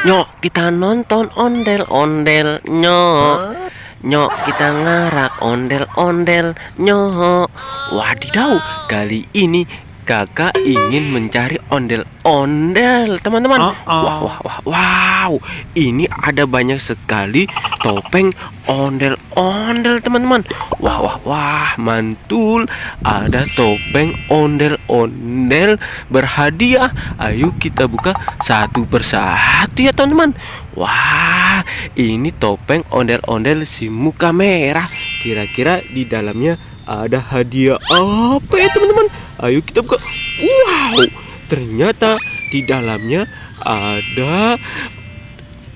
Nyok kita nonton ondel-ondel nyok. Nyok kita ngarak ondel-ondel nyok. Wadidaw, kali ini kakak ingin mencari ondel-ondel, teman-teman. Wah, wah, wah, wow. Ini ada banyak sekali topeng ondel-ondel, teman-teman. Wah, wah, wah, mantul. Ada topeng ondel-ondel berhadiah. Ayo kita buka satu persatu ya, teman-teman. Wah, ini topeng ondel-ondel si muka merah. Kira-kira di dalamnya ada hadiah apa ya, teman-teman? Ayo kita buka. Wow, ternyata di dalamnya ada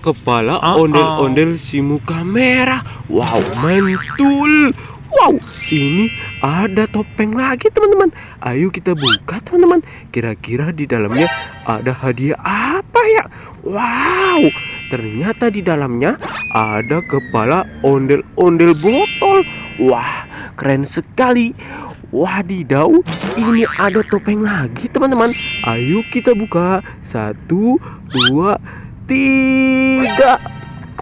kepala ondel-ondel si muka merah. Wow, mantul. Wow, ini ada topeng lagi, teman-teman. Ayo kita buka, teman-teman. Kira-kira di dalamnya ada hadiah apa ya? Wow, ternyata di dalamnya ada kepala ondel-ondel botol. Wah, keren sekali. Wadidaw, ini ada topeng lagi, teman-teman. Ayo kita buka. 1, 2, 3.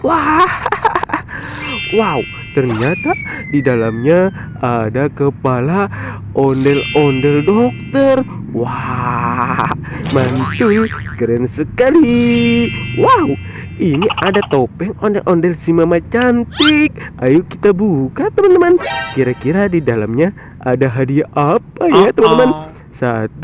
Wah, wow, ternyata di dalamnya ada kepala ondel-ondel dokter. Wah, mantul, keren sekali. Wow, ini ada topeng ondel-ondel si mama cantik. Ayo kita buka, teman-teman. Kira-kira di dalamnya ada hadiah apa ya, teman-teman? 1,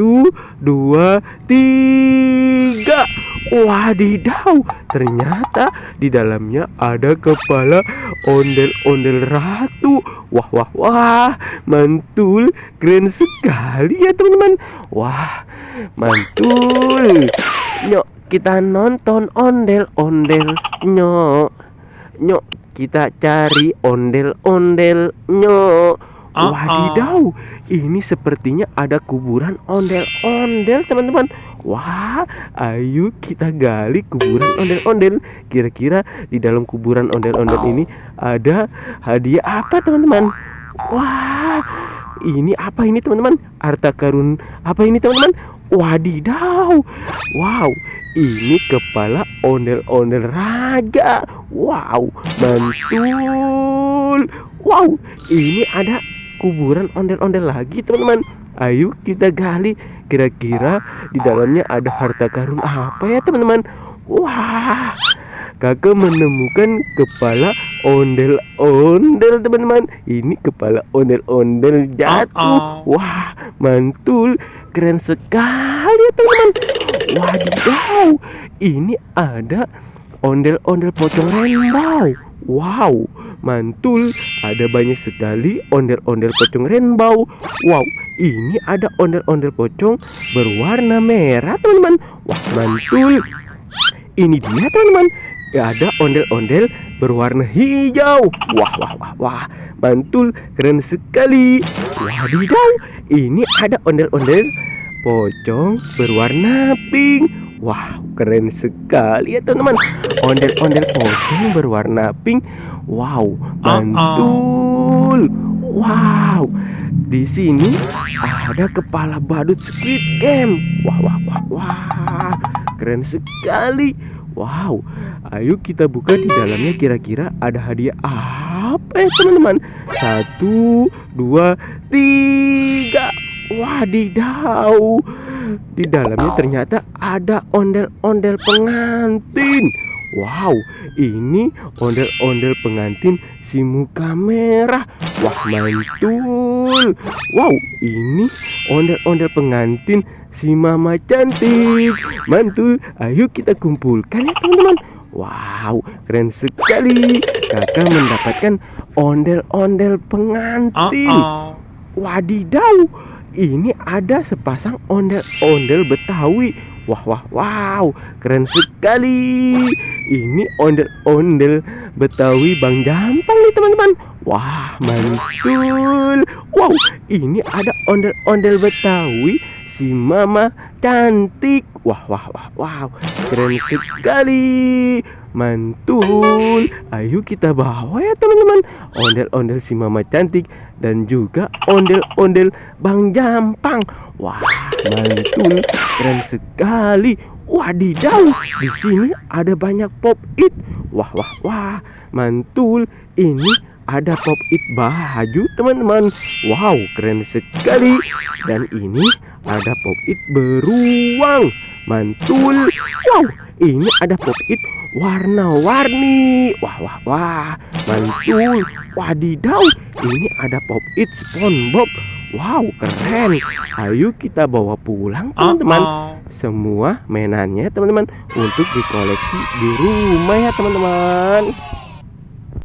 2, 3. Wadidaw, ternyata di dalamnya ada kepala ondel-ondel ratu. Wah, wah, wah, mantul, keren sekali ya, teman-teman. Wah, mantul. Nyok kita nonton ondel-ondel nyok. Nyok kita cari ondel-ondel nyok. Wadidaw, ini sepertinya ada kuburan ondel-ondel, teman-teman. Wah, ayo kita gali kuburan ondel-ondel. Kira-kira di dalam kuburan ondel-ondel ini ada hadiah apa, teman-teman? Wah, ini apa ini, teman-teman? Harta karun apa ini, teman-teman? Wadidaw. Wow, ini kepala ondel-ondel raja. Wow, mantul. Wow, ini ada kuburan ondel-ondel lagi, teman-teman. Ayo kita gali. Kira-kira di dalamnya ada harta karun apa ya, teman-teman? Wah, kakak menemukan kepala ondel-ondel, teman-teman. Ini kepala ondel-ondel jatuh. Wah, mantul, keren sekali ya, teman-teman. Wadidaw, ini ada ondel-ondel pocong rainbow. Wow, mantul, ada banyak sekali ondel-ondel pocong rainbow. Wow, ini ada ondel-ondel pocong berwarna merah, teman-teman. Wah, mantul. Ini dia, teman-teman. Ada ondel-ondel berwarna hijau. Wah, wah, wah, wah, mantul, keren sekali. Wadidaw, ini ada ondel-ondel pocong berwarna pink. Wah, keren sekali ya, teman-teman. Ondel-ondel pocong berwarna pink. Wow, mantul. Wow, di sini ada kepala badut Squid Game. Wah, wah, wah, wah, keren sekali. Wow, ayo kita buka di dalamnya. Kira-kira ada hadiah apa ya, teman-teman? 1, 2, 3. Wadidaw, di dalamnya ternyata ada ondel-ondel pengantin. Wow, ini ondel-ondel pengantin si muka merah. Wah, mantul. Wow, ini ondel-ondel pengantin si mama cantik. Mantul, ayo kita kumpulkan ya, teman-teman. Wow, keren sekali. Kakak mendapatkan ondel-ondel pengantin. Wadidaw, ini ada sepasang ondel-ondel Betawi. Wah, wah, wow, keren sekali. Ini ondel-ondel Betawi Bang Jampang nih, teman-teman. Wah, mantul. Wow, ini ada ondel-ondel Betawi si mama cantik. Wah, wah, wah, wow, keren sekali. Mantul. Ayo kita bawa ya, teman-teman. Ondel-ondel si mama cantik dan juga ondel-ondel Bang Jampang. Wah, mantul, keren sekali. Wadidaw, di sini ada banyak pop-it. Wah, wah, wah, mantul. Ini ada pop-it baju, teman-teman. Wow, keren sekali. Dan ini ada pop-it beruang, mantul. Wow, ini ada pop-it warna-warni. Wah, wah, wah, mantul. Wadidaw, ini ada pop-it SpongeBob. Wow, keren. Ayo kita bawa pulang, teman-teman. Semua mainannya, teman-teman, untuk dikoleksi di rumah ya, teman-teman.